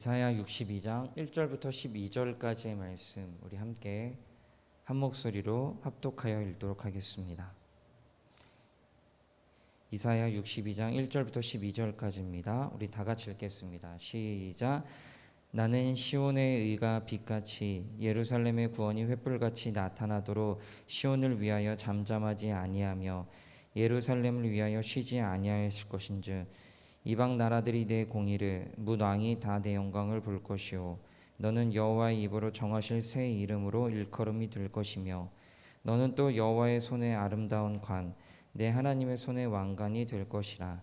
이사야 62장 1절부터 12절까지의 말씀 우리 함께 한 목소리로 합독하여 읽도록 하겠습니다. 이사야 62장 1절부터 12절까지입니다. 우리 다 같이 읽겠습니다. 시작. 나는 시온의 의가 빛같이 예루살렘의 구원이 횃불같이 나타나도록 시온을 위하여 잠잠하지 아니하며 예루살렘을 위하여 쉬지 아니하였을 것인즉 이방 나라들이 내 공의를 뭇 왕이 다 내 영광을 볼 것이요 너는 여호와의 입으로 정하실 새 이름으로 일컬음이 될 것이며 너는 또 여호와의 손에 아름다운 관 내 하나님의 손의 왕관이 될 것이라.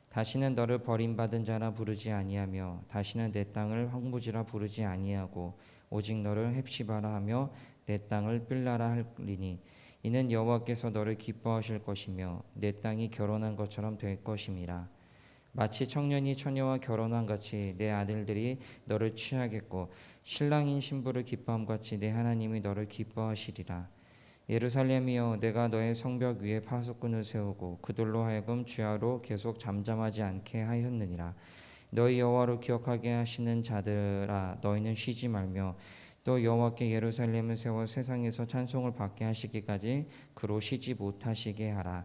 다시는 너를 버림받은 자라 부르지 아니하며 다시는 내 땅을 황무지라 부르지 아니하고 오직 너를 헵시바라 하며 내 땅을 빌라라 하리니 이는 여호와께서 너를 기뻐하실 것이며 내 땅이 결혼한 것처럼 될 것임이라. 마치 청년이 처녀와 결혼한 같이 내 아들들이 너를 취하겠고 신랑인 신부를 기뻐함 같이 내 하나님이 너를 기뻐하시리라. 예루살렘이여 내가 너의 성벽 위에 파수꾼을 세우고 그들로 하여금 주야로 계속 잠잠하지 않게 하였느니라. 너희 여호와로 기억하게 하시는 자들아 너희는 쉬지 말며 또 여호와께 예루살렘을 세워 세상에서 찬송을 받게 하시기까지 그로 쉬지 못하시게 하라.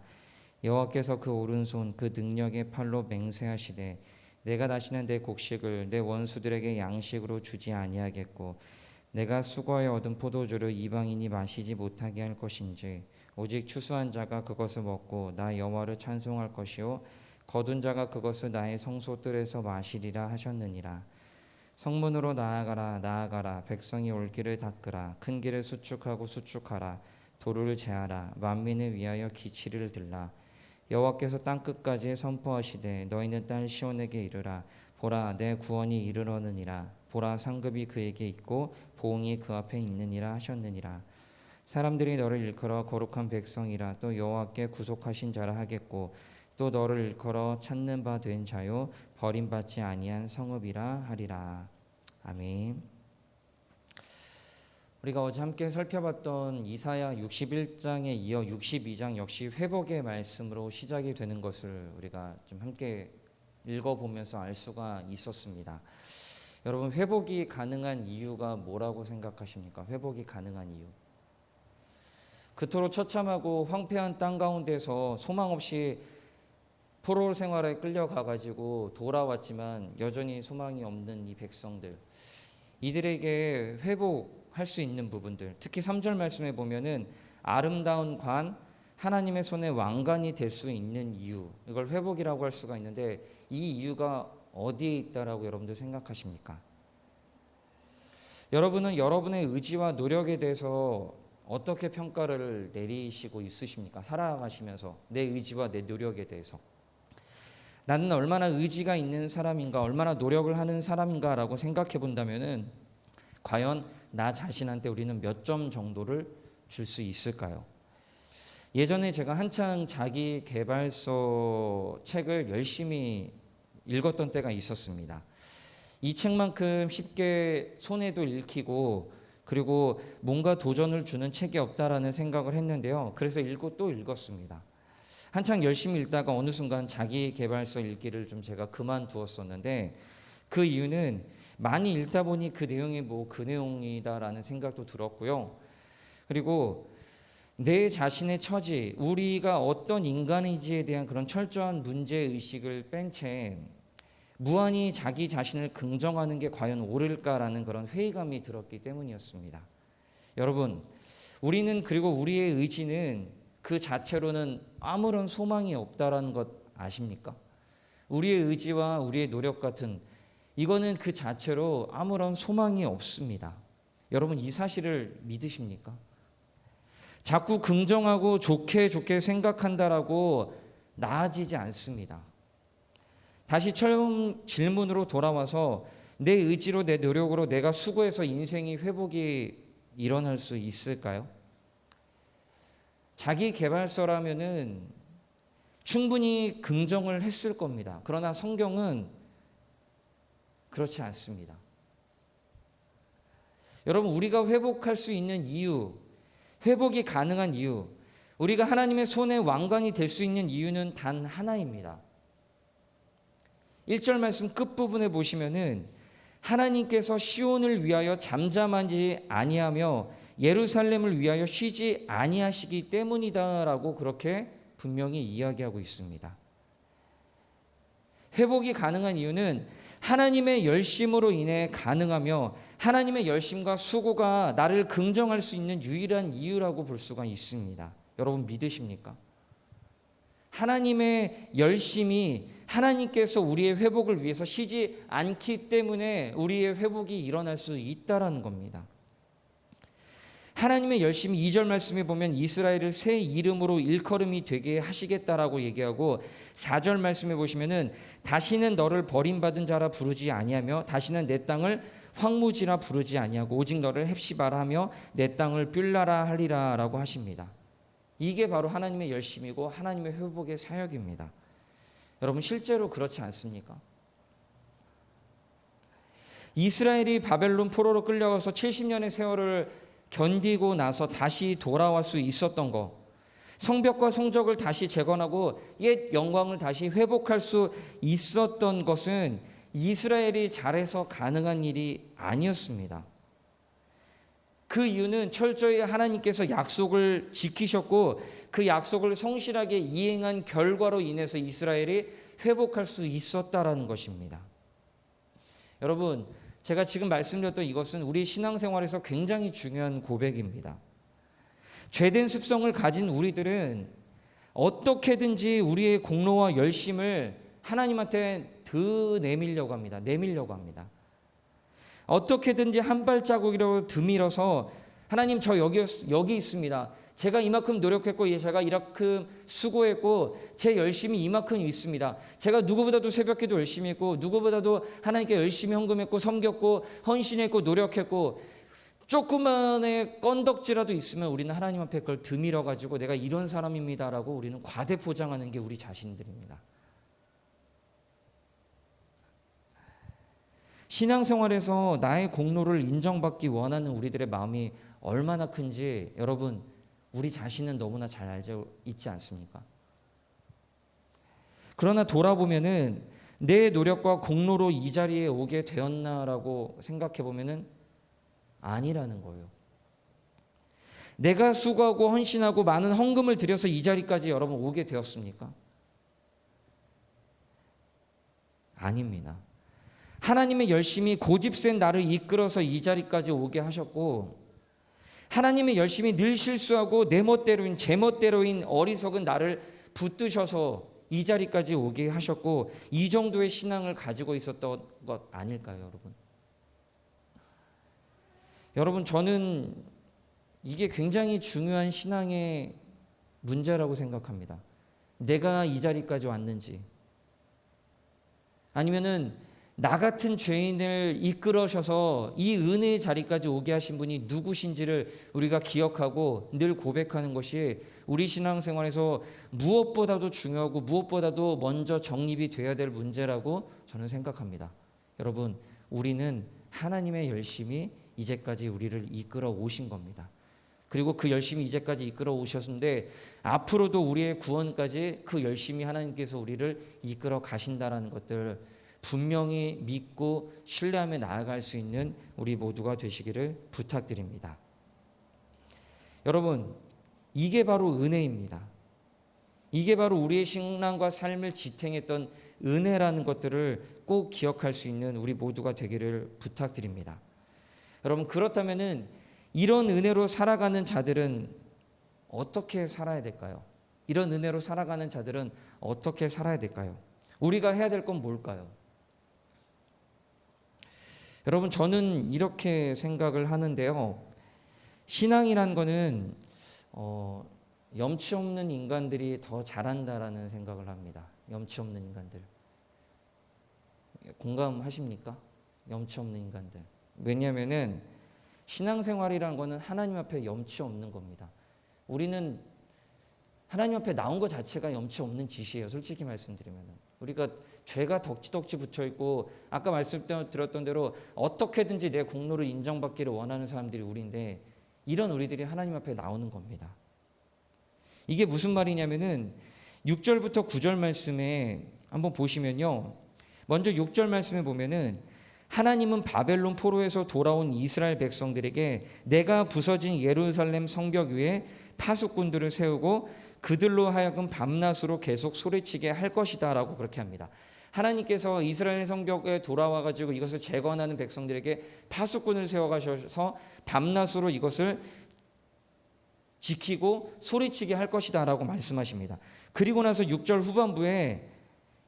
여호와께서 그 오른손 그 능력의 팔로 맹세하시되 내가 다시는 내 곡식을 내 원수들에게 양식으로 주지 아니하겠고 내가 수고하여 얻은 포도주를 이방인이 마시지 못하게 할 것인지 오직 추수한 자가 그것을 먹고 나 여호와를 찬송할 것이요 거둔 자가 그것을 나의 성소들에서 마시리라 하셨느니라. 성문으로 나아가라 나아가라 백성이 올 길을 닦으라 큰 길을 수축하고 수축하라 도로를 제하라 만민을 위하여 기치를 들라. 여호와께서 땅 끝까지 선포하시되 너희는 딸 시온에게 이르라. 보라 내 구원이 이르러느니라. 보라 상급이 그에게 있고 보응이 그 앞에 있느니라 하셨느니라. 사람들이 너를 일컬어 거룩한 백성이라 또 여호와께 구속하신 자라 하겠고 또 너를 일컬어 찾는 바 된 자요 버림받지 아니한 성읍이라 하리라. 아멘. 우리가 어제 함께 살펴봤던 이사야 61장에 이어 62장 역시 회복의 말씀으로 시작이 되는 것을 우리가 좀 함께 읽어보면서 알 수가 있었습니다. 여러분 회복이 가능한 이유가 뭐라고 생각하십니까? 회복이 가능한 이유. 그토록 처참하고 황폐한 땅 가운데서 소망 없이 포로 생활에 끌려가가지고 돌아왔지만 여전히 소망이 없는 이 백성들, 이들에게 회복할 수 있는 부분들, 특히 3절 말씀에 보면은 아름다운 관, 하나님의 손에 왕관이 될 수 있는 이유, 이걸 회복이라고 할 수가 있는데 이 이유가 어디에 있다라고 여러분들 생각하십니까? 여러분은 여러분의 의지와 노력에 대해서 어떻게 평가를 내리시고 있으십니까? 살아가시면서 내 의지와 내 노력에 대해서 나는 얼마나 의지가 있는 사람인가, 얼마나 노력을 하는 사람인가 라고 생각해 본다면은 과연 나 자신한테 우리는 몇 점 정도를 줄 수 있을까요? 예전에 제가 한창 자기 개발서 책을 열심히 읽었던 때가 있었습니다. 이 책만큼 쉽게 손에도 읽히고 그리고 뭔가 도전을 주는 책이 없다라는 생각을 했는데요. 그래서 읽고 또 읽었습니다. 한창 열심히 읽다가 어느 순간 자기 개발서 읽기를 좀 제가 그만두었었는데 그 이유는 많이 읽다 보니 그 내용이 뭐 그 내용이다라는 생각도 들었고요. 그리고 내 자신의 처지, 우리가 어떤 인간인지에 대한 그런 철저한 문제의식을 뺀 채 무한히 자기 자신을 긍정하는 게 과연 옳을까라는 그런 회의감이 들었기 때문이었습니다. 여러분, 우리는 그리고 우리의 의지는 그 자체로는 아무런 소망이 없다라는 것 아십니까? 우리의 의지와 우리의 노력 같은 이거는 그 자체로 아무런 소망이 없습니다. 여러분 이 사실을 믿으십니까? 자꾸 긍정하고 좋게 생각한다라고 나아지지 않습니다. 다시 처음 질문으로 돌아와서 내 의지로 내 노력으로 내가 수고해서 인생이 회복이 일어날 수 있을까요? 자기 개발서라면은 충분히 긍정을 했을 겁니다. 그러나 성경은 그렇지 않습니다. 여러분 우리가 회복할 수 있는 이유, 회복이 가능한 이유, 우리가 하나님의 손에 왕관이 될 수 있는 이유는 단 하나입니다. 1절 말씀 끝부분에 보시면은 하나님께서 시온을 위하여 잠잠하지 아니하며 예루살렘을 위하여 쉬지 아니하시기 때문이다라고 그렇게 분명히 이야기하고 있습니다. 회복이 가능한 이유는 하나님의 열심으로 인해 가능하며 하나님의 열심과 수고가 나를 긍정할 수 있는 유일한 이유라고 볼 수가 있습니다. 여러분 믿으십니까? 하나님의 열심이 하나님께서 우리의 회복을 위해서 쉬지 않기 때문에 우리의 회복이 일어날 수 있다라는 겁니다. 하나님의 열심이 2절 말씀에 보면 이스라엘을 새 이름으로 일컬음이 되게 하시겠다라고 얘기하고 4절 말씀에 보시면은 다시는 너를 버림받은 자라 부르지 아니하며 다시는 내 땅을 황무지라 부르지 아니하고 오직 너를 헵시바라 하며 내 땅을 뷸라라 하리라라고 하십니다. 이게 바로 하나님의 열심이고 하나님의 회복의 사역입니다. 여러분 실제로 그렇지 않습니까? 이스라엘이 바벨론 포로로 끌려가서 70년의 세월을 견디고 나서 다시 돌아올 수 있었던 것, 성벽과 성적을 다시 재건하고 옛 영광을 다시 회복할 수 있었던 것은 이스라엘이 잘해서 가능한 일이 아니었습니다. 그 이유는 철저히 하나님께서 약속을 지키셨고 그 약속을 성실하게 이행한 결과로 인해서 이스라엘이 회복할 수 있었다라는 것입니다. 여러분, 제가 지금 말씀드렸던 이것은 우리 신앙생활에서 굉장히 중요한 고백입니다. 죄된 습성을 가진 우리들은 어떻게든지 우리의 공로와 열심을 하나님한테 더 내밀려고 합니다. 어떻게든지 한 발자국이라도 드밀어서 하나님 저 여기 있습니다. 제가 이만큼 노력했고 제가 이만큼 수고했고 제 열심이 이만큼 있습니다. 제가 누구보다도 새벽기도 열심히 했고 누구보다도 하나님께 열심히 헌금했고 섬겼고 헌신했고 노력했고 조그만의 건덕지라도 있으면 우리는 하나님 앞에 그걸 드밀어 가지고 내가 이런 사람입니다라고 우리는 과대 포장하는 게 우리 자신들입니다. 신앙생활에서 나의 공로를 인정받기 원하는 우리들의 마음이 얼마나 큰지 여러분 우리 자신은 너무나 잘 알고 있지 않습니까? 그러나 돌아보면은 내 노력과 공로로 이 자리에 오게 되었나라고 생각해 보면은 아니라는 거예요. 내가 수고하고 헌신하고 많은 헌금을 들여서 이 자리까지 여러분 오게 되었습니까? 아닙니다. 하나님의 열심이 고집센 나를 이끌어서 이 자리까지 오게 하셨고 하나님의 열심이 늘 실수하고 제 멋대로인 어리석은 나를 붙드셔서 이 자리까지 오게 하셨고 이 정도의 신앙을 가지고 있었던 것 아닐까요, 여러분? 여러분 저는 이게 굉장히 중요한 신앙의 문제라고 생각합니다. 내가 이 자리까지 왔는지 아니면은 나 같은 죄인을 이끌어셔서 이 은혜의 자리까지 오게 하신 분이 누구신지를 우리가 기억하고 늘 고백하는 것이 우리 신앙생활에서 무엇보다도 중요하고 무엇보다도 먼저 정립이 돼야 될 문제라고 저는 생각합니다. 여러분, 우리는 하나님의 열심이 이제까지 우리를 이끌어 오신 겁니다. 그리고 그 열심히 이제까지 이끌어 오셨는데 앞으로도 우리의 구원까지 그 열심히 하나님께서 우리를 이끌어 가신다라는 것들 분명히 믿고 신뢰하며 나아갈 수 있는 우리 모두가 되시기를 부탁드립니다. 여러분, 이게 바로 은혜입니다. 이게 바로 우리의 신앙과 삶을 지탱했던 은혜라는 것들을 꼭 기억할 수 있는 우리 모두가 되기를 부탁드립니다. 여러분, 그렇다면은 이런 은혜로 살아가는 자들은 어떻게 살아야 될까요? 이런 은혜로 살아가는 자들은 어떻게 살아야 될까요? 우리가 해야 될 건 뭘까요? 여러분 저는 이렇게 생각을 하는데요. 신앙이란 거는 염치 없는 인간들이 더 잘한다라는 생각을 합니다. 염치 없는 인간들. 공감하십니까? 염치 없는 인간들. 왜냐하면은 신앙생활이란 거는 하나님 앞에 염치 없는 겁니다. 우리는 하나님 앞에 나온 것 자체가 염치 없는 짓이에요. 솔직히 말씀드리면은. 우리가 죄가 덕지덕지 붙어있고 아까 말씀드렸던 대로 어떻게든지 내 공로를 인정받기를 원하는 사람들이 우리인데 이런 우리들이 하나님 앞에 나오는 겁니다. 이게 무슨 말이냐면은 6절부터 9절 말씀에 한번 보시면요. 먼저 6절 말씀에 보면은 하나님은 바벨론 포로에서 돌아온 이스라엘 백성들에게 내가 부서진 예루살렘 성벽 위에 파수꾼들을 세우고 그들로 하여금 밤낮으로 계속 소리치게 할 것이다 라고 그렇게 합니다. 하나님께서 이스라엘 성벽에 돌아와 가지고 이것을 재건하는 백성들에게 파수꾼을 세워 가셔서 밤낮으로 이것을 지키고 소리치게 할 것이다 라고 말씀하십니다. 그리고 나서 6절 후반부에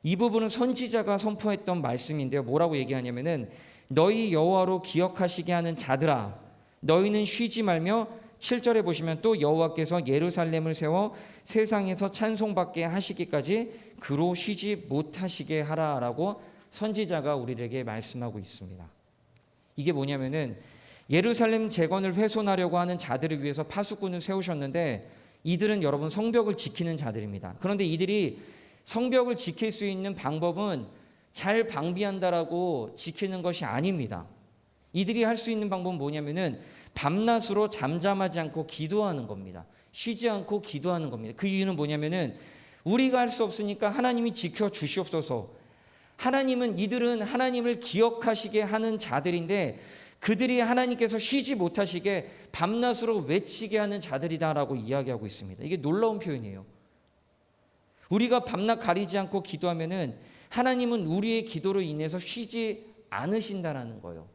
이 부분은 선지자가 선포했던 말씀인데요. 뭐라고 얘기하냐면은 너희 여호와로 기억하시게 하는 자들아 너희는 쉬지 말며 7절에 보시면 또 여호와께서 예루살렘을 세워 세상에서 찬송받게 하시기까지 그로 쉬지 못하시게 하라라고 선지자가 우리에게 말씀하고 있습니다. 이게 뭐냐면은 예루살렘 재건을 훼손하려고 하는 자들을 위해서 파수꾼을 세우셨는데 이들은 여러분 성벽을 지키는 자들입니다. 그런데 이들이 성벽을 지킬 수 있는 방법은 잘 방비한다라고 지키는 것이 아닙니다. 이들이 할 수 있는 방법은 뭐냐면은 밤낮으로 잠잠하지 않고 기도하는 겁니다. 쉬지 않고 기도하는 겁니다. 그 이유는 뭐냐면은 우리가 할 수 없으니까 하나님이 지켜 주시옵소서. 이들은 하나님을 기억하시게 하는 자들인데 그들이 하나님께서 쉬지 못하시게 밤낮으로 외치게 하는 자들이다라고 이야기하고 있습니다. 이게 놀라운 표현이에요. 우리가 밤낮 가리지 않고 기도하면은 하나님은 우리의 기도로 인해서 쉬지 않으신다라는 거예요.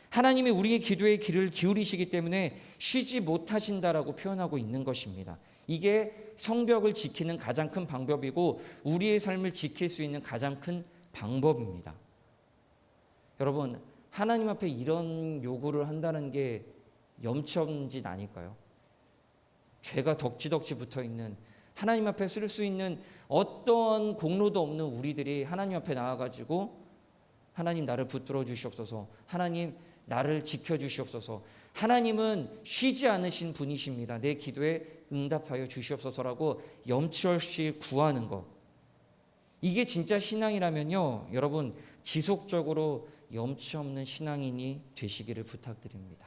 하나님이 우리의 기도에 귀를 기울이시기 때문에 쉬지 못하신다라고 표현하고 있는 것입니다. 이게 성벽을 지키는 가장 큰 방법이고 우리의 삶을 지킬 수 있는 가장 큰 방법입니다. 여러분, 하나님 앞에 이런 요구를 한다는 게 염치 없는 짓 아닐까요? 죄가 덕지덕지 붙어 있는 하나님 앞에 쓸 수 있는 어떤 공로도 없는 우리들이 하나님 앞에 나와가지고 하나님 나를 붙들어 주시옵소서, 하나님 나를 지켜 주시옵소서, 하나님은 쉬지 않으신 분이십니다, 내 기도에 응답하여 주시옵소서라고 염치 없이 구하는 것, 이게 진짜 신앙이라면요 여러분 지속적으로 염치 없는 신앙인이 되시기를 부탁드립니다.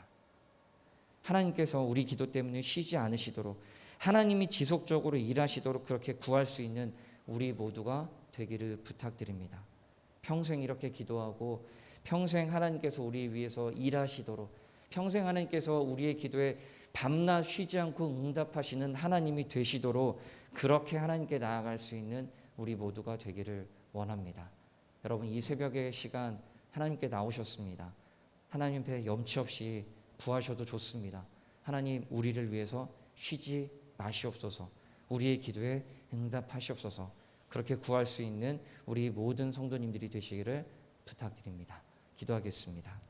하나님께서 우리 기도 때문에 쉬지 않으시도록 하나님이 지속적으로 일하시도록 그렇게 구할 수 있는 우리 모두가 되기를 부탁드립니다. 평생 이렇게 기도하고 평생 하나님께서 우리 위해서 일하시도록 평생 하나님께서 우리의 기도에 밤낮 쉬지 않고 응답하시는 하나님이 되시도록 그렇게 하나님께 나아갈 수 있는 우리 모두가 되기를 원합니다. 여러분, 이 새벽의 시간 하나님께 나오셨습니다. 하나님 앞에 염치 없이 구하셔도 좋습니다. 하나님, 우리를 위해서 쉬지 마시옵소서, 우리의 기도에 응답하시옵소서, 그렇게 구할 수 있는 우리 모든 성도님들이 되시기를 부탁드립니다. 기도하겠습니다.